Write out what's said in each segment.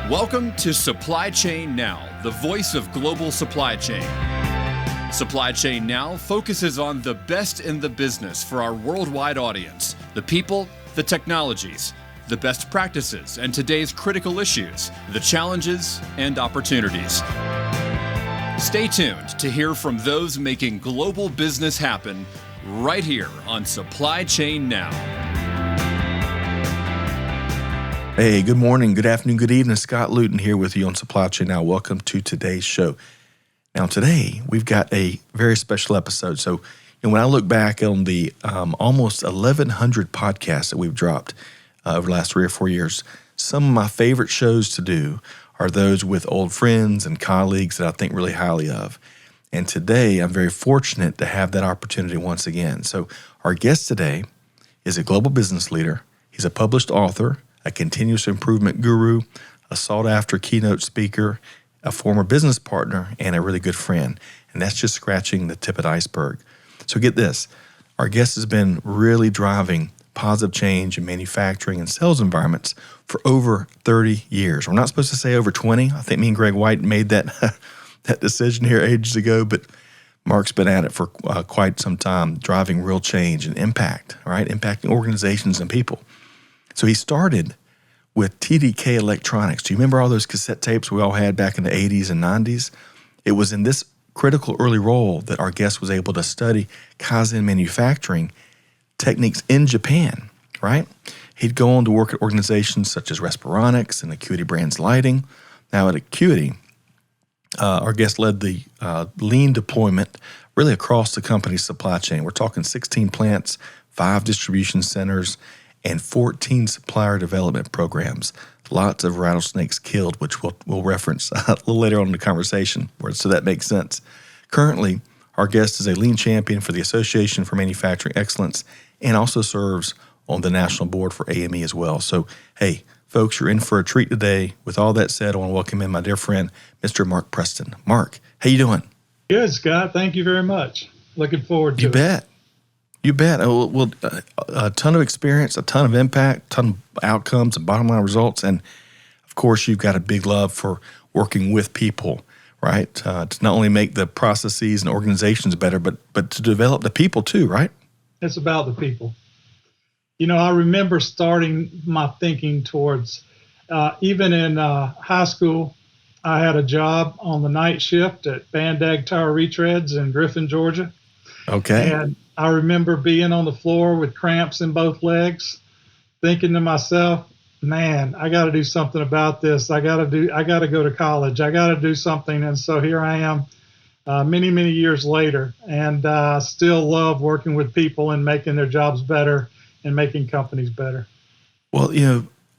Welcome to Supply Chain Now, the voice of global supply chain. Supply Chain Now focuses on the best in the business for our worldwide audience, the people, the technologies, the best practices, and today's critical issues, the challenges and opportunities. Stay tuned to hear from those making global business happen right here on Supply Chain Now. Hey, good morning, good afternoon, good evening. Scott Luton here with you on Supply Chain Now. Welcome to today's show. Now, today we've got a very special episode. So, when I look back on the almost 1,100 podcasts that we've dropped over the last 3 or 4 years, some of my favorite shows to do are those with old friends and colleagues that I think really highly of. And today, I'm very fortunate to have that opportunity once again. So, our guest today is a global business leader. He's a published author, a continuous improvement guru, a sought-after keynote speaker, a former business partner, and a really good friend. And that's just scratching the tip of the iceberg. So get this, our guest has been really driving positive change in manufacturing and sales environments for over 30 years. We're not supposed to say over 20. I think me and Greg White made that that decision here ages ago, but Mark's been at it for quite some time, driving real change and impact, right? Impacting organizations and people. So he started with TDK Electronics. Do you remember all those cassette tapes we all had back in the 80s and 90s? It was in this critical early role that our guest was able to study Kaizen manufacturing techniques in Japan, right? He'd go on to work at organizations such as Respironics and Acuity Brands Lighting. Now at Acuity, our guest led the lean deployment really across the company's supply chain. We're talking 16 plants, 5 distribution centers, and 14 supplier development programs. Lots of rattlesnakes killed, which we'll reference a little later on in the conversation, so that makes sense. Currently, our guest is a lean champion for the Association for Manufacturing Excellence and also serves on the national board for AME as well. So, hey, folks, you're in for a treat today. With all that said, I want to welcome in my dear friend, Mr. Mark Preston. Mark, how you doing? Good, Scott. Thank you very much. Looking forward to it. You bet. You bet. Well, a ton of experience, a ton of impact, a ton of outcomes and bottom line results. And of course, you've got a big love for working with people, right? To not only make the processes and organizations better, but to develop the people too, right? It's about the people. You know, I remember starting my thinking towards, even in high school, I had a job on the night shift at Bandag Tire Retreads in Griffin, Georgia. Okay. And I remember being on the floor with cramps in both legs, thinking to myself, man, I got to do something about this. I got to go to college. I got to do something. And so here I am many, many years later, and still love working with people and making their jobs better and making companies better. Well,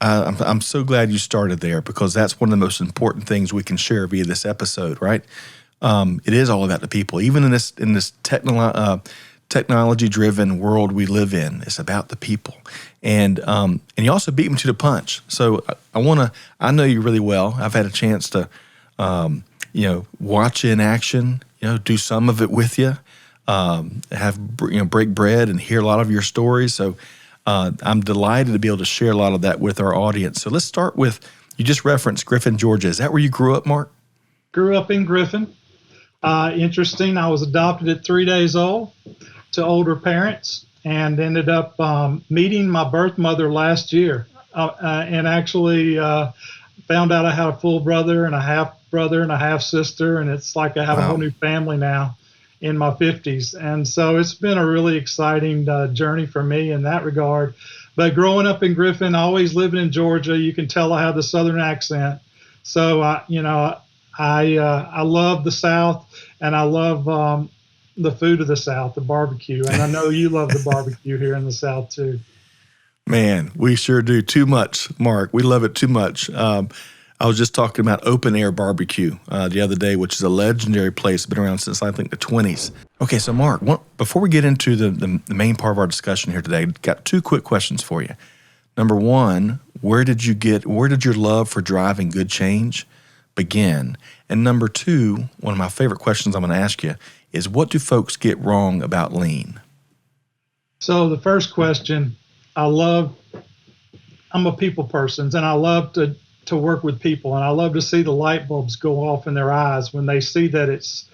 I'm so glad you started there, because that's one of the most important things we can share via this episode, right? It is all about the people. Even in this technology-driven world we live in, it's about the people. And you also beat me to the punch. So I know you really well. I've had a chance to, watch you in action, do some of it with you, break bread and hear a lot of your stories. So I'm delighted to be able to share a lot of that with our audience. So let's start with, you just referenced Griffin, Georgia. Is that where you grew up, Mark? Grew up in Griffin. Interesting. I was adopted at 3 days old to older parents and ended up meeting my birth mother last year and actually found out I had a full brother and a half brother and a half sister. And it's like I have a whole new family now in my 50s. And so it's been a really exciting journey for me in that regard. But growing up in Griffin, always living in Georgia, you can tell I have the Southern accent. So, I love the South, and I love the food of the South, the barbecue. And I know you love the barbecue here in the South too. Man, we sure do. Too much, Mark. We love it too much. I was just talking about Open Air Barbecue the other day, which is a legendary place, been around since I think the 20s. Okay, so Mark, before we get into the main part of our discussion here today, got 2 quick questions for you. Number one, where did your love for driving good change begin? And number 2, one of my favorite questions I'm going to ask you is, what do folks get wrong about lean? So the first question, I'm a people person, and I love to to work with people, and I love to see the light bulbs go off in their eyes when they see that it's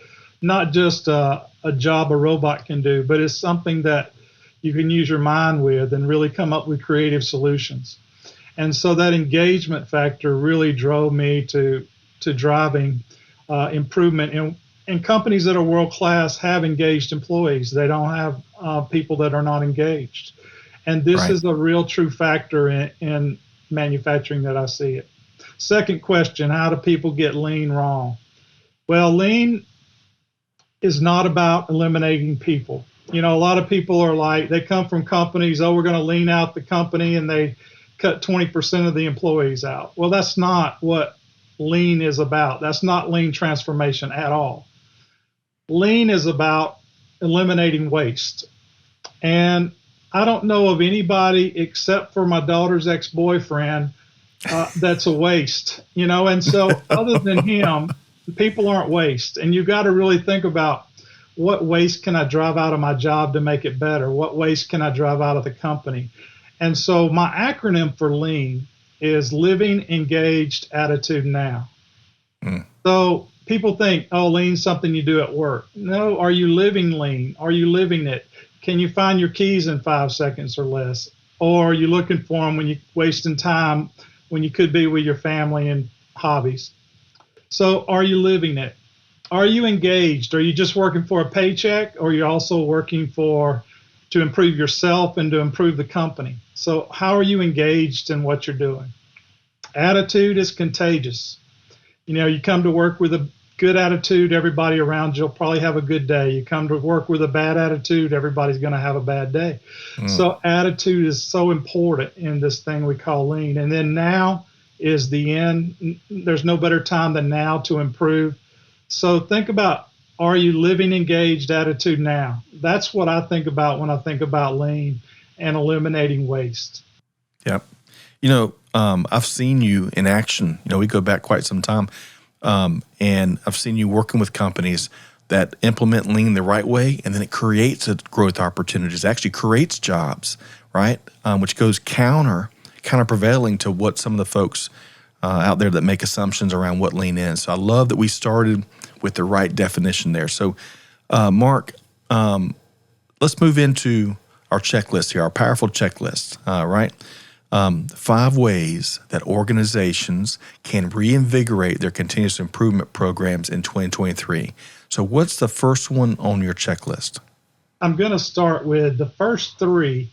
not just a job a robot can do, but it's something that you can use your mind with and really come up with creative solutions. And so that engagement factor really drove me to driving improvement. And companies that are world class have engaged employees. They don't have people that are not engaged. And this is a real true factor in manufacturing that I see it. Second question, how do people get lean wrong? Well, lean is not about eliminating people. A lot of people are like, they come from companies, we're going to lean out the company, and they cut 20% of the employees out. Well, that's not what lean is about. That's not lean transformation at all. Lean is about eliminating waste. And I don't know of anybody except for my daughter's ex-boyfriend that's a waste, and so other than him, people aren't waste. And you've got to really think about, what waste can I drive out of my job to make it better? What waste can I drive out of the company? And so my acronym for lean is living engaged attitude now. So people think, lean's something you do at work. No, are you living lean? Are you living it? Can you find your keys in 5 seconds or less? Or are you looking for them when you're wasting time when you could be with your family and hobbies? So are you living it? Are you engaged? Are you just working for a paycheck, or are you also working to improve yourself and to improve the company? So how are you engaged in what you're doing? Attitude is contagious. You come to work with a good attitude, everybody around you will probably have a good day. You come to work with a bad attitude, everybody's going to have a bad day. So attitude is so important in this thing we call lean. And then now is the end. There's no better time than now to improve. So think about, are you living engaged attitude now? That's what I think about when I think about lean and eliminating waste. Yep. I've seen you in action. We go back quite some time. And I've seen you working with companies that implement lean the right way, and then it creates growth opportunities. It actually creates jobs, right? Which goes counter prevailing to what some of the folks out there that make assumptions around what lean is. So I love that we started with the right definition there. So, Mark, let's move into our checklist here, our powerful checklist, right? 5 ways that organizations can reinvigorate their continuous improvement programs in 2023. So what's the first one on your checklist? I'm going to start with the first 3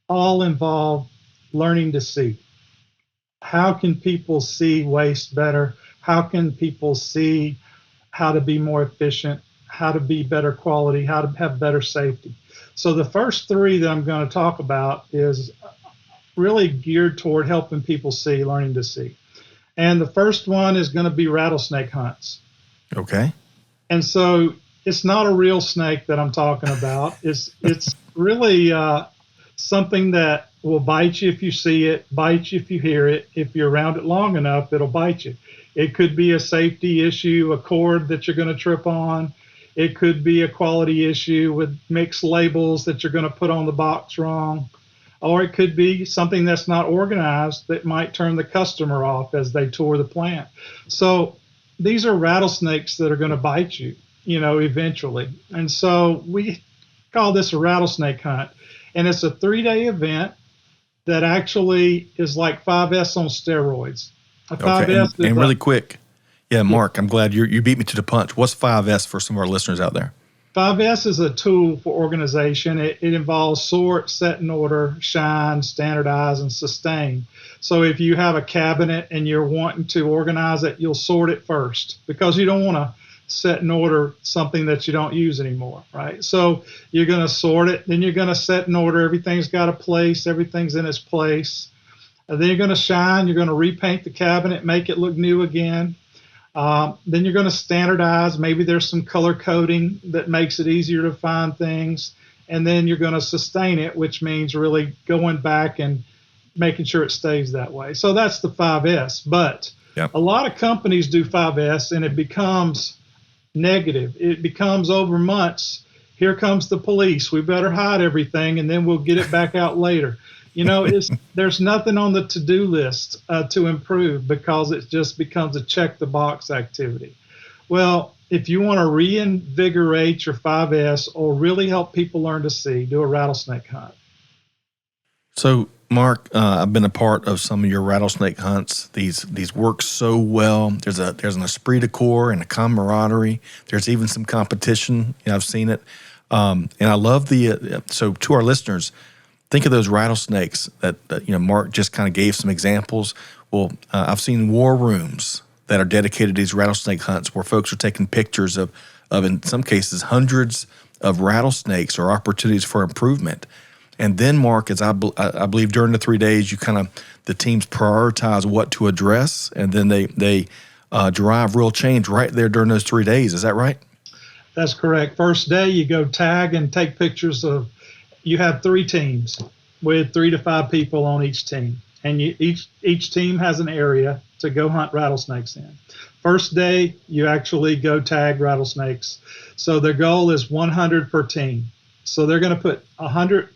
all involve learning to see. How can people see waste better? How can people see how to be more efficient, how to be better quality, how to have better safety? So the first 3 that I'm going to talk about is really geared toward helping people see, learning to see. And the first one is going to be rattlesnake hunts. Okay. And so it's not a real snake that I'm talking about. It's really something that will bite you if you see it, bite you if you hear it. If you're around it long enough, it'll bite you. It could be a safety issue, a cord that you're going to trip on. It could be a quality issue with mixed labels that you're going to put on the box wrong. Or it could be something that's not organized that might turn the customer off as they tour the plant. So these are rattlesnakes that are going to bite you, eventually. And so we call this a rattlesnake hunt. And it's a 3-day event that actually is like 5S on steroids. A 5S and really quick. Yeah, Mark, I'm glad you beat me to the punch. What's 5S for some of our listeners out there? 5S is a tool for organization. It involves sort, set in order, shine, standardize, and sustain. So if you have a cabinet and you're wanting to organize it, you'll sort it first, because you don't want to set in order something that you don't use anymore, right? So you're going to sort it, then you're going to set in order. Everything's got a place, everything's in its place. And then you're going to shine, you're going to repaint the cabinet, make it look new again. Then you're going to standardize. Maybe there's some color coding that makes it easier to find things. And then you're going to sustain it, which means really going back and making sure it stays that way. So that's the 5S. But a lot of companies do 5S and it becomes negative. It becomes over months. Here comes the police. We better hide everything and then we'll get it back out later. There's nothing on the to-do list to improve because it just becomes a check the box activity. Well, if you want to reinvigorate your 5S or really help people learn to see, do a rattlesnake hunt. So, Mark, I've been a part of some of your rattlesnake hunts. These work so well. There's an esprit de corps and a camaraderie. There's even some competition. I've seen it, and I love the. So, to our listeners, think of those rattlesnakes that Mark just kind of gave some examples. Well, I've seen war rooms that are dedicated to these rattlesnake hunts where folks are taking pictures of in some cases hundreds of rattlesnakes or opportunities for improvement. And then, Mark, as I believe during the 3 days, the teams prioritize what to address, and then they drive real change right there during those 3 days. Is that right? That's correct. First day, you go tag and take pictures of. You have 3 teams with 3 to 5 people on each team, and each team has an area to go hunt rattlesnakes in. First day, you actually go tag rattlesnakes. So their goal is 100 per team. So they're going to put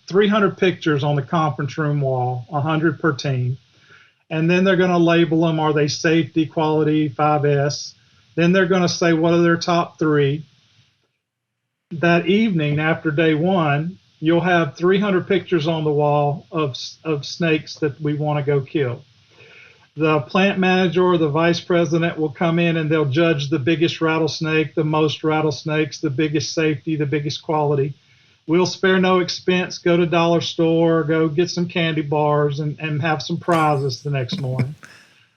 300 pictures on the conference room wall, 100 per team. And then they're going to label them. Are they safety, quality, 5S? Then they're going to say what are their top 3. That evening after day 1, you'll have 300 pictures on the wall of snakes that we want to go kill. The plant manager or the vice president will come in and they'll judge the biggest rattlesnake, the most rattlesnakes, the biggest safety, the biggest quality. We'll spare no expense, go to dollar store, go get some candy bars and have some prizes the next morning.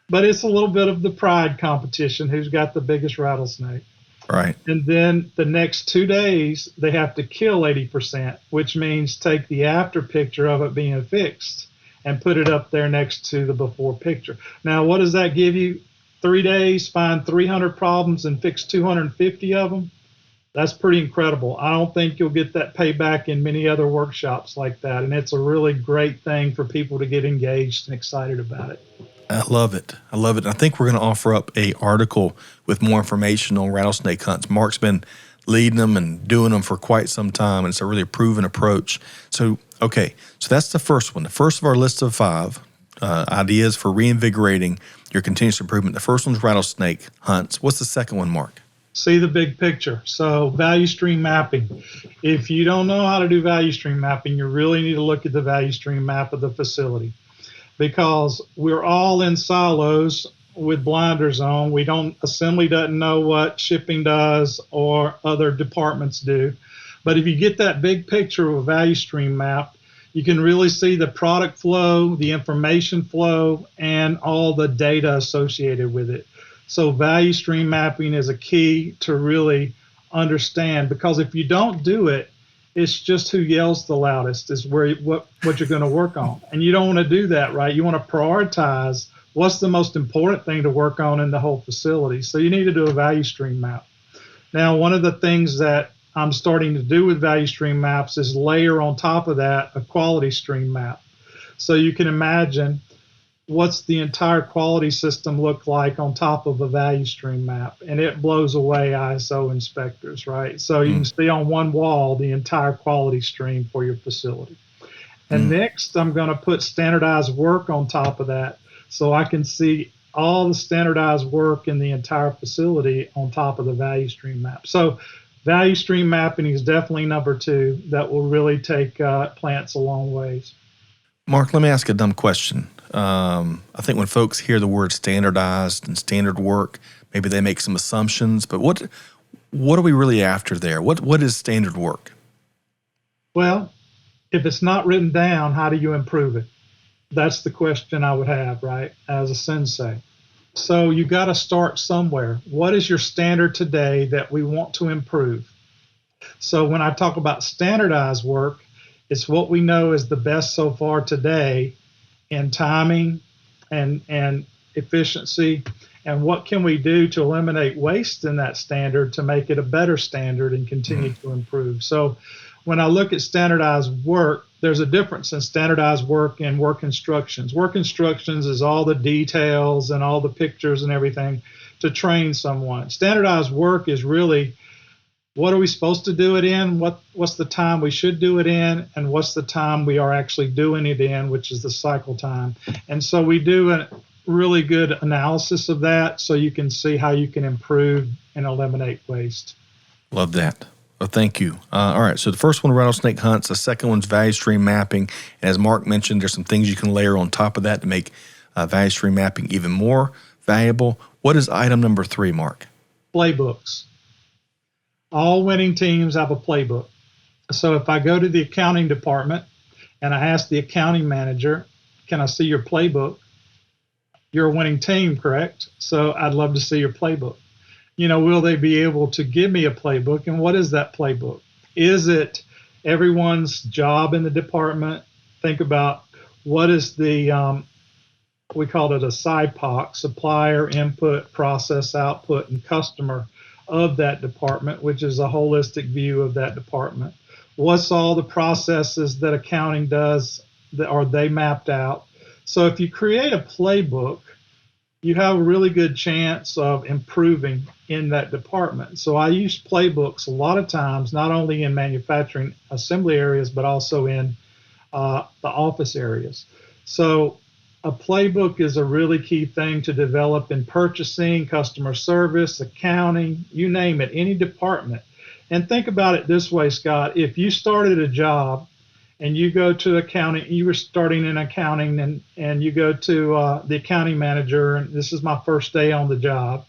But it's a little bit of the pride competition, who's got the biggest rattlesnake. Right. And then the next 2 days, they have to kill 80%, which means take the after picture of it being fixed and put it up there next to the before picture. Now, what does that give you? 3 days, find 300 problems and fix 250 of them? That's pretty incredible. I don't think you'll get that payback in many other workshops like that. And it's a really great thing for people to get engaged and excited about it. I love it. I think we're going to offer up an article with more information on rattlesnake hunts. Mark's been leading them and doing them for quite some time, and it's a really proven approach. So that's the first one. The first of our list of 5 ideas for reinvigorating your continuous improvement. The first one's rattlesnake hunts. What's the second one, Mark? See the big picture. So value stream mapping. If you don't know how to do value stream mapping, you really need to look at the value stream map of the facility, because we're all in silos with blinders on. Assembly doesn't know what shipping does or other departments do. But if you get that big picture of a value stream map, you can really see the product flow, the information flow, and all the data associated with it. So value stream mapping is a key to really understand, because if you don't do it, it's just who yells the loudest is what you're going to work on. And you don't want to do that, right? You want to prioritize what's the most important thing to work on in the whole facility. So you need to do a value stream map. Now, one of the things that I'm starting to do with value stream maps is layer on top of that a quality stream map. So you can imagine what's the entire quality system look like on top of a value stream map, and it blows away ISO inspectors, right? So you can see on one wall the entire quality stream for your facility. And next, I'm going to put standardized work on top of that, so I can see all the standardized work in the entire facility on top of the value stream map. So value stream mapping is definitely number 2 that will really take plants a long ways. Mark, let me ask a dumb question. I think when folks hear the word standardized and standard work, maybe they make some assumptions, but what are we really after there? What is standard work? Well, if it's not written down, how do you improve it? That's the question I would have, right, as a sensei. So you got to start somewhere. What is your standard today that we want to improve? So when I talk about standardized work, it's what we know is the best so far today in timing and efficiency, and what can we do to eliminate waste in that standard to make it a better standard and continue to improve. So when I look at standardized work, there's a difference in standardized work and work instructions. Work instructions is all the details and all the pictures and everything to train someone. Standardized work is really what are we supposed to do it in, what's the time we should do it in, and what's the time we are actually doing it in, which is the cycle time. And so we do a really good analysis of that so you can see how you can improve and eliminate waste. Love that. Well, thank you. All right, so the first one, rattlesnake hunts. The second one's value stream mapping. And as Mark mentioned, there's some things you can layer on top of that to make value stream mapping even more valuable. What is item number 3, Mark? Playbooks. All winning teams have a playbook. So if I go to the accounting department and I ask the accounting manager, can I see your playbook? You're a winning team, correct? So I'd love to see your playbook. Will they be able to give me a playbook? And what is that playbook? Is it everyone's job in the department? Think about what is the, we call it a SIPOC, supplier, input, process, output, and customer of that department, which is a holistic view of that department. What's all the processes that accounting does, are they mapped out? So if you create a playbook, you have a really good chance of improving in that department. So I use playbooks a lot of times, not only in manufacturing assembly areas, but also in the office areas. So a playbook is a really key thing to develop in purchasing, customer service, accounting, you name it, any department. And think about it this way, Scott. If you started a job and you go to accounting, you were starting in accounting, and you go to the accounting manager, and this is my first day on the job,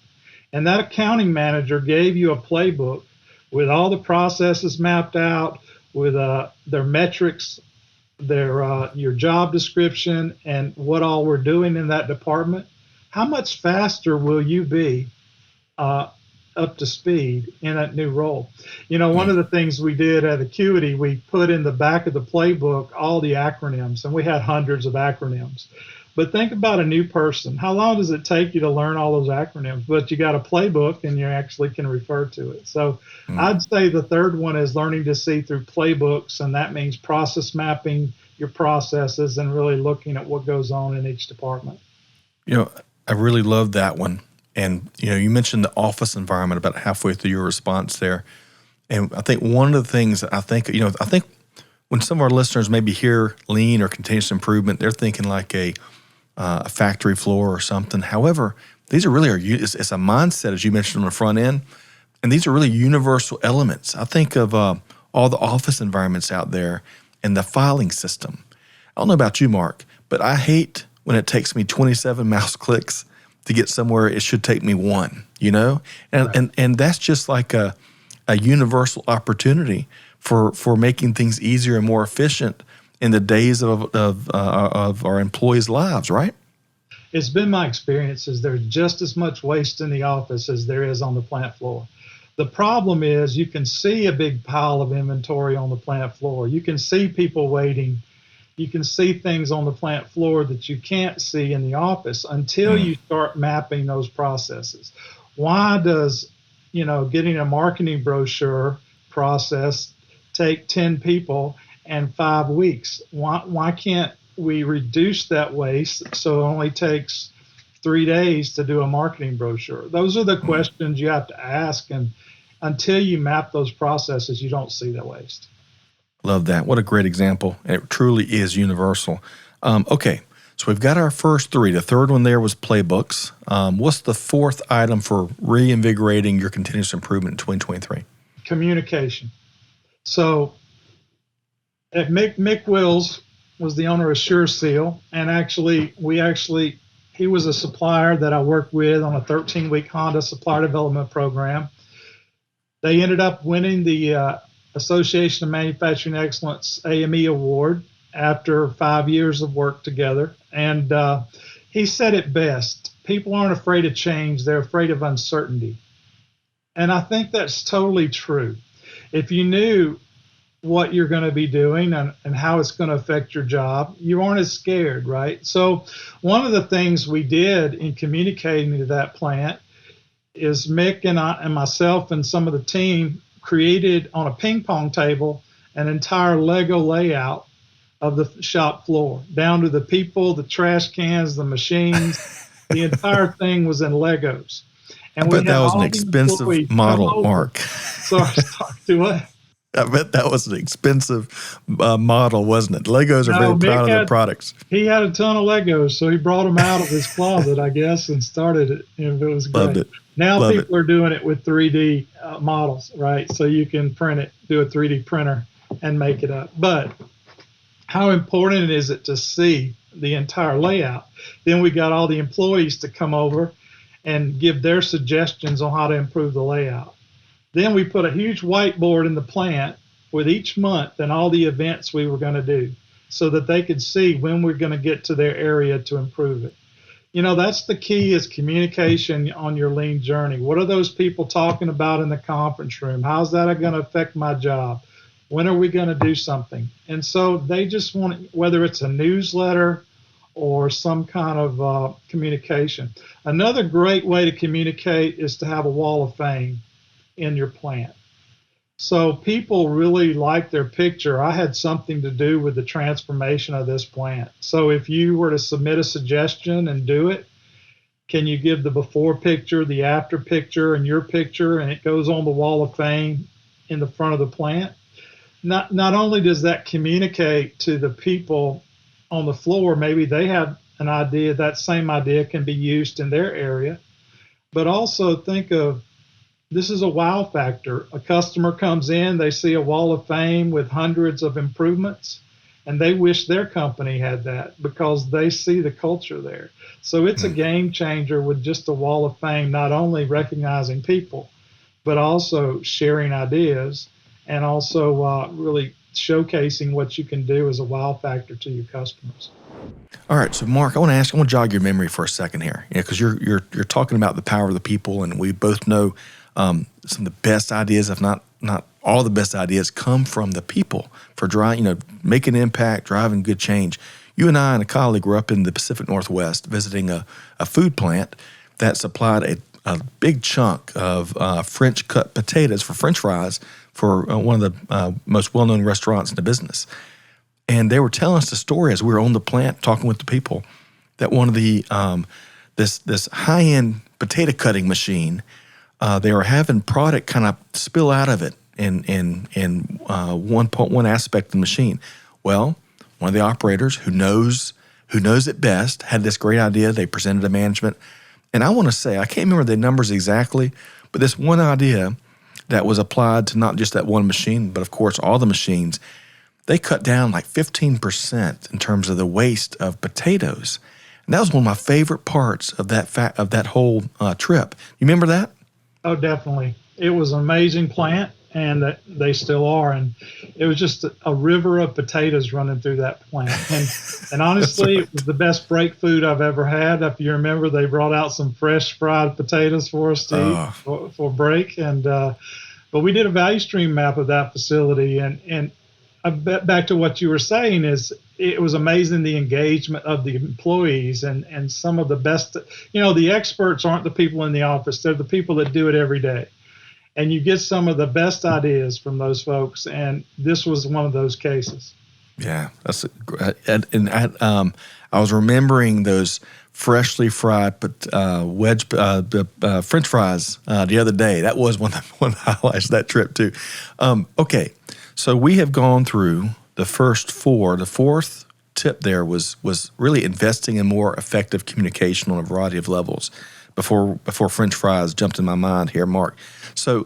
and that accounting manager gave you a playbook with all the processes mapped out, with their metrics, your job description, and what all we're doing in that department, how much faster will you be up to speed in that new role? One of the things we did at Acuity, we put in the back of the playbook all the acronyms, and we had hundreds of acronyms. But think about a new person. How long does it take you to learn all those acronyms? But you got a playbook and you actually can refer to it. So I'd say the third one is learning to see through playbooks, and that means process mapping your processes and really looking at what goes on in each department. I really love that one. And, you mentioned the office environment about halfway through your response there. And I think one of the things that I think when some of our listeners maybe hear lean or continuous improvement, they're thinking like a factory floor or something. However, these are really, it's a mindset, as you mentioned on the front end, and these are really universal elements. I think of all the office environments out there and the filing system. I don't know about you, Mark, but I hate when it takes me 27 mouse clicks to get somewhere it should take me 1, And Right. and that's just like a universal opportunity for making things easier and more efficient in the days of our employees' lives, right? It's been my experience is there's just as much waste in the office as there is on the plant floor. The problem is you can see a big pile of inventory on the plant floor. You can see people waiting. You can see things on the plant floor that you can't see in the office until you start mapping those processes. Why does, getting a marketing brochure process take 10 people and 5 weeks? Why can't we reduce that waste so it only takes 3 days to do a marketing brochure? Those are the questions you have to ask, and until you map those processes, you don't see the waste. Love that. What a great example. It truly is universal. Okay, so we've got our first 3. The third one there was playbooks. What's the fourth item for reinvigorating your continuous improvement in 2023? Communication. So at Mick Wills was the owner of Sure Seal, and he was a supplier that I worked with on a 13-week Honda supplier development program. They ended up winning the Association of Manufacturing Excellence AME Award after 5 years of work together. And he said it best: people aren't afraid of change, they're afraid of uncertainty. And I think that's totally true. If you knew what you're going to be doing and how it's going to affect your job, you aren't as scared, right? So one of the things we did in communicating to that plant is Mick and myself and some of the team created on a ping pong table an entire Lego layout of the shop floor, down to the people, the trash cans, the machines. The entire thing was in Legos. I And we bet that had was an all the expensive employees come model, over. Mark. Sorry, do what? I bet that was an expensive model, wasn't it? Legos are very No, proud of their products. he had a ton of Legos, so he brought them out of his closet, I guess, and started it. And it was great. Loved it. Now Love people it. are doing it with 3D models, right? So you can print it, do a 3D printer, and make it up. But how important is it to see the entire layout? Then we got all the employees to come over and give their suggestions on how to improve the layout. Then we put a huge whiteboard in the plant with each month and all the events we were going to do so that they could see when we're going to get to their area to improve it. You know, that's the key, is communication on your lean journey. What are those people talking about in the conference room? How's that going to affect my job? When are we going to do something? And so they just want, whether it's a newsletter or some kind of communication. Another great way to communicate is to have a wall of fame in your plant. So people really like their picture. I had something to do with the transformation of this plant. So if you were to submit a suggestion and do it, can you give the before picture, the after picture, and your picture, and it goes on the wall of fame in the front of the plant? Not only does that communicate to the people on the floor, maybe they have an idea, that same idea can be used in their area, but also think of, this is a wow factor. A customer comes in, they see a wall of fame with hundreds of improvements, and they wish their company had that because they see the culture there. So it's a game changer with just a wall of fame, not only recognizing people, but also sharing ideas and also really showcasing what you can do as a wow factor to your customers. All right, so Mark, I want to jog your memory for a second here, because you're talking about the power of the people, and we both know some of the best ideas, if not all the best ideas, come from the people for making an impact, driving good change. You and I and a colleague were up in the Pacific Northwest visiting a food plant that supplied a big chunk of French cut potatoes for French fries for one of the most well-known restaurants in the business. And they were telling us the story as we were on the plant talking with the people, that one of the this high-end potato cutting machine, they were having product kind of spill out of it in one aspect of the machine. Well, one of the operators who knows it best had this great idea. They presented to management, and I want to say, I can't remember the numbers exactly, but this one idea that was applied to not just that one machine, but of course all the machines, they cut down like 15% in terms of the waste of potatoes. And that was one of my favorite parts of that whole trip. You remember that? Oh, definitely. It was an amazing plant, and they still are. And it was just a river of potatoes running through that plant. And honestly, right. It was the best break food I've ever had. If you remember, they brought out some fresh fried potatoes for us to eat for break. And but we did a value stream map of that facility, and back to what you were saying, is it was amazing, the engagement of the employees, and some of the best, the experts aren't the people in the office, they're the people that do it every day. And you get some of the best ideas from those folks, and this was one of those cases. Yeah, that's and I was remembering those freshly fried French fries the other day. That was one of the highlights of that trip too. Okay. So we have gone through the first four. The fourth tip there was really investing in more effective communication on a variety of levels. Before French fries jumped in my mind here, Mark. So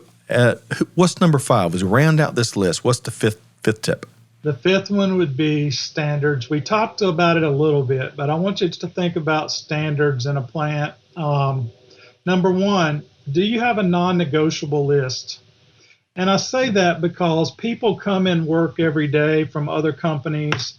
what's number 5? As we round out this list, what's the fifth tip? The fifth one would be standards. We talked about it a little bit, but I want you to think about standards in a plant. Number 1, do you have a non-negotiable list? And I say that because people come in work every day from other companies.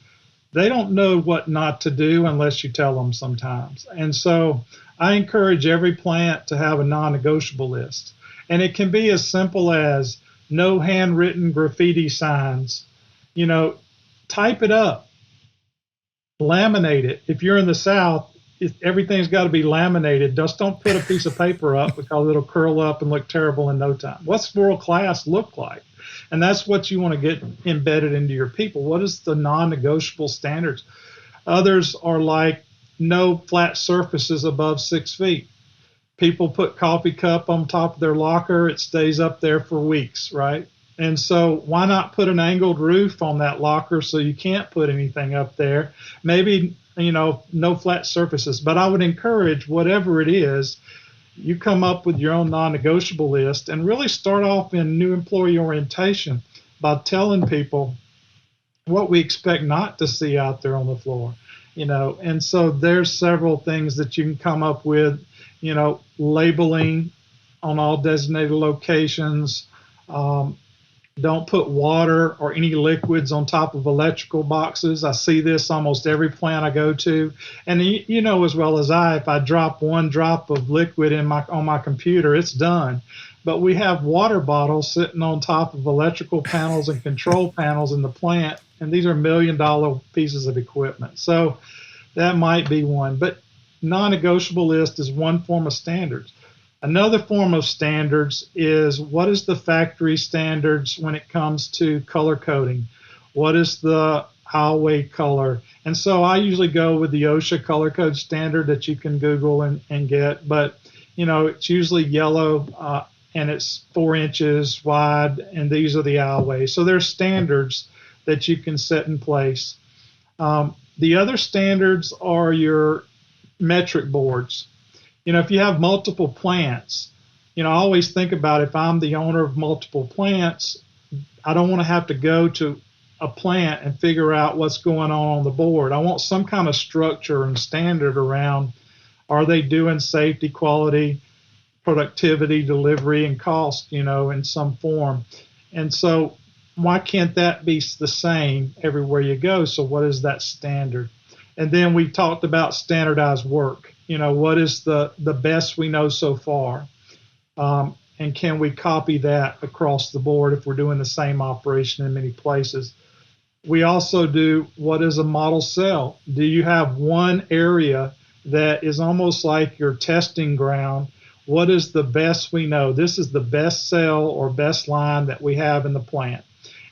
They don't know what not to do unless you tell them sometimes. And so I encourage every plant to have a non-negotiable list. And it can be as simple as no handwritten graffiti signs. Type it up, laminate it. If you're in the South, everything's got to be laminated. Just don't put a piece of paper up because it'll curl up and look terrible in no time. What's world class look like? And that's what you want to get embedded into your people. What is the non-negotiable standards? Others are like no flat surfaces above 6 feet. People put coffee cup on top of their locker. It stays up there for weeks, right? And so why not put an angled roof on that locker so you can't put anything up there? Maybe, no flat surfaces. But I would encourage, whatever it is, you come up with your own non-negotiable list and really start off in new employee orientation by telling people what we expect not to see out there on the floor. And so there's several things that you can come up with, labeling on all designated locations. Don't put water or any liquids on top of electrical boxes. I see this almost every plant I go to. And you know as well as I, if I drop one drop of liquid on my computer, it's done. But we have water bottles sitting on top of electrical panels and control panels in the plant, and these are $1 million pieces of equipment. So that might be one. But non-negotiable list is one form of standards. Another form of standards is, what is the factory standards when it comes to color coding? What is the aisleway color? And so I usually go with the OSHA color code standard that you can Google and get. But, it's usually yellow and it's 4 inches wide, and these are the aisleways. So there's standards that you can set in place. The other standards are your metric boards. If you have multiple plants, I always think about, if I'm the owner of multiple plants, I don't want to have to go to a plant and figure out what's going on the board. I want some kind of structure and standard around, are they doing safety, quality, productivity, delivery, and cost, in some form. And so why can't that be the same everywhere you go? So what is that standard? And then we talked about standardized work. What is the best we know so far? And can we copy that across the board if we're doing the same operation in many places? We also do, what is a model cell? Do you have one area that is almost like your testing ground? What is the best we know? This is the best cell or best line that we have in the plant,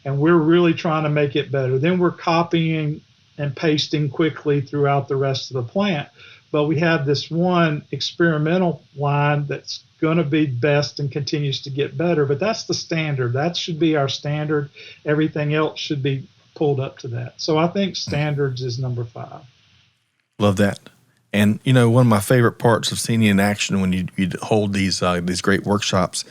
and we're really trying to make it better. Then we're copying and pasting quickly throughout the rest of the plant. But we have this one experimental line that's going to be best and continues to get better. But that's the standard. That should be our standard. Everything else should be pulled up to that. So I think standards is number 5. Love that. And, one of my favorite parts of seeing you in action when you hold these great workshops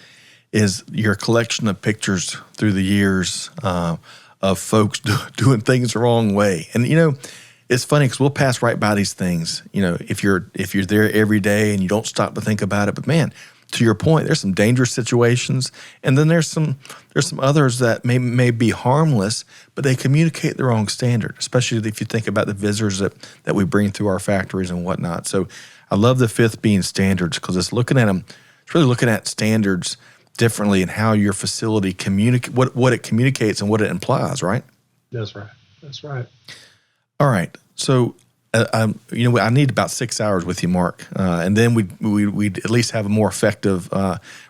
is your collection of pictures through the years of folks doing things the wrong way. And, it's funny because we'll pass right by these things, if you're there every day and you don't stop to think about it. But man, to your point, there's some dangerous situations, and then there's some others that may be harmless, but they communicate the wrong standard, especially if you think about the visitors that we bring through our factories and whatnot. So I love the 5th being standards, because it's looking at them. It's really looking at standards differently and how your facility what it communicates and what it implies, right? That's right. All right. So, I need about 6 hours with you, Mark, and then we'd at least have a more effective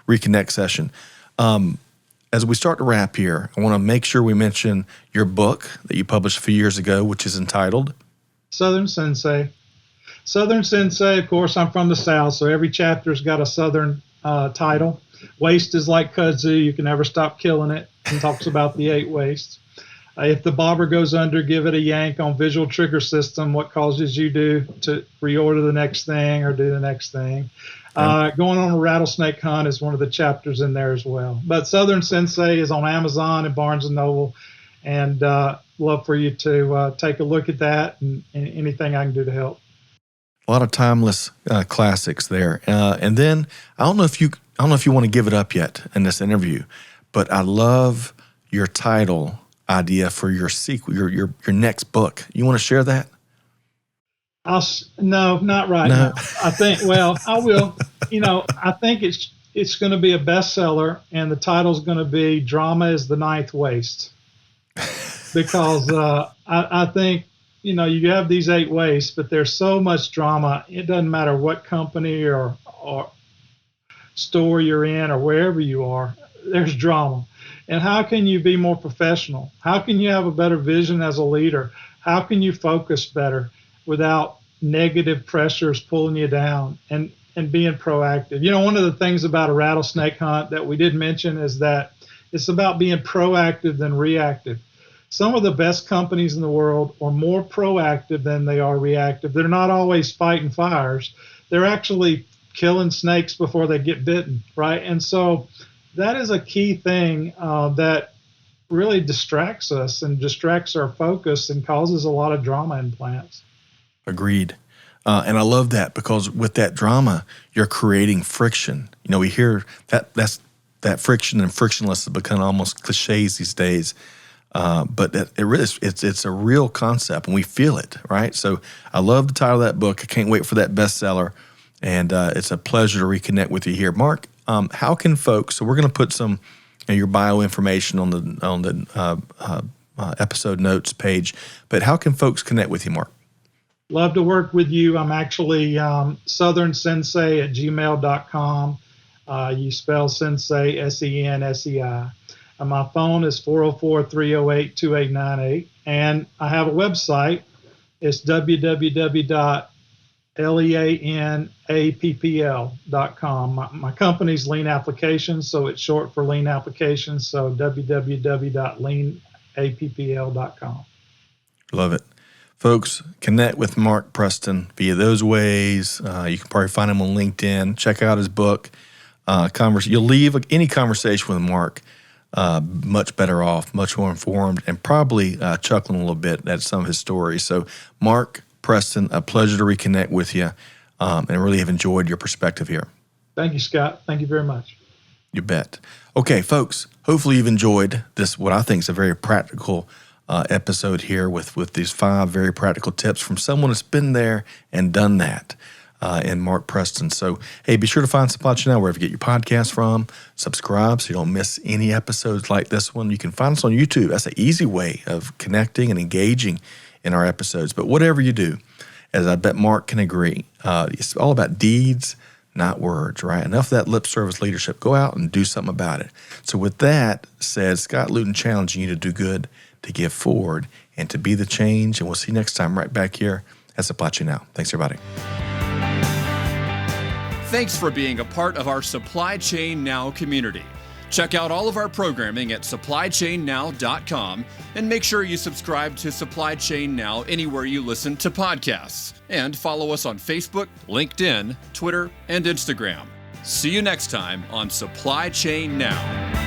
reconnect session. As we start to wrap here, I want to make sure we mention your book that you published a few years ago, which is entitled Southern Sensei. Southern Sensei, of course, I'm from the South, so every chapter's got a Southern title. Waste is like kudzu. You can never stop killing it. And talks about the 8 wastes. If the bobber goes under, give it a yank. On visual trigger system, what causes you to reorder the next thing or do the next thing. Going on a rattlesnake hunt is one of the chapters in there as well. But Southern Sensei is on Amazon and Barnes & Noble, and love for you to take a look at that and anything I can do to help. A lot of timeless classics there. And then I don't know if you want to give it up yet in this interview, but I love your title idea for your sequel, your next book. You want to share that? No, not right now. I think, I will. I think it's going to be a bestseller, and the title's going to be Drama is the 9th Waste. Because I think, you have these 8 wastes, but there's so much drama. It doesn't matter what company or store you're in or wherever you are, there's drama. And how can you be more professional? How can you have a better vision as a leader? How can you focus better without negative pressures pulling you down? And and being proactive. You know, one of the things about a rattlesnake hunt that we did mention is that it's about being proactive than reactive. Some of the best companies in the world are more proactive than they are reactive. They're not always fighting fires. They're actually killing snakes before they get bitten, right? And so that is a key thing that really distracts us and distracts our focus and causes a lot of drama in plants. Agreed. And I love that because with that drama, you're creating friction. You know, we hear that friction and frictionless has become almost cliches these days. But it really is, it's a real concept, and we feel it, right? So I love the title of that book. I can't wait for that bestseller, and it's a pleasure to reconnect with you here, Mark. How can folks? So we're going to put some your bio information on the episode notes page, but how can folks connect with you, Mark? Love to work with you. I'm actually southernsensei@gmail.com. You spell sensei, S-E-N-S-E-I. My phone is 404-308-2898. And I have a website. It's www.leanappl.com. My company's Lean Applications, so it's short for Lean Applications. So www.leanappl.com. Love it. Folks, connect with Mark Preston via those ways. You can probably find him on LinkedIn. Check out his book. You'll leave any conversation with Mark much better off, much more informed, and probably chuckling a little bit at some of his stories. So, Mark Preston, a pleasure to reconnect with you, and really have enjoyed your perspective here. Thank you, Scott. Thank you very much. You bet. Okay, folks, hopefully you've enjoyed this, what I think is a very practical episode here with these 5 very practical tips from someone that's been there and done that. And Mark Preston. So, hey, be sure to find Supply Chain Now wherever you get your podcasts from. Subscribe so you don't miss any episodes like this one. You can find us on YouTube. That's an easy way of connecting and engaging in our episodes. But whatever you do, as I bet Mark can agree, it's all about deeds, not words, right? Enough of that lip service leadership. Go out and do something about it. So with that said, Scott Luton challenging you to do good, to give forward, and to be the change. And we'll see you next time right back here at Supply Chain Now. Thanks, everybody. Thanks for being a part of our Supply Chain Now community. Check out all of our programming at supplychainnow.com and make sure you subscribe to Supply Chain Now anywhere you listen to podcasts. And follow us on Facebook, LinkedIn, Twitter, and Instagram. See you next time on Supply Chain Now.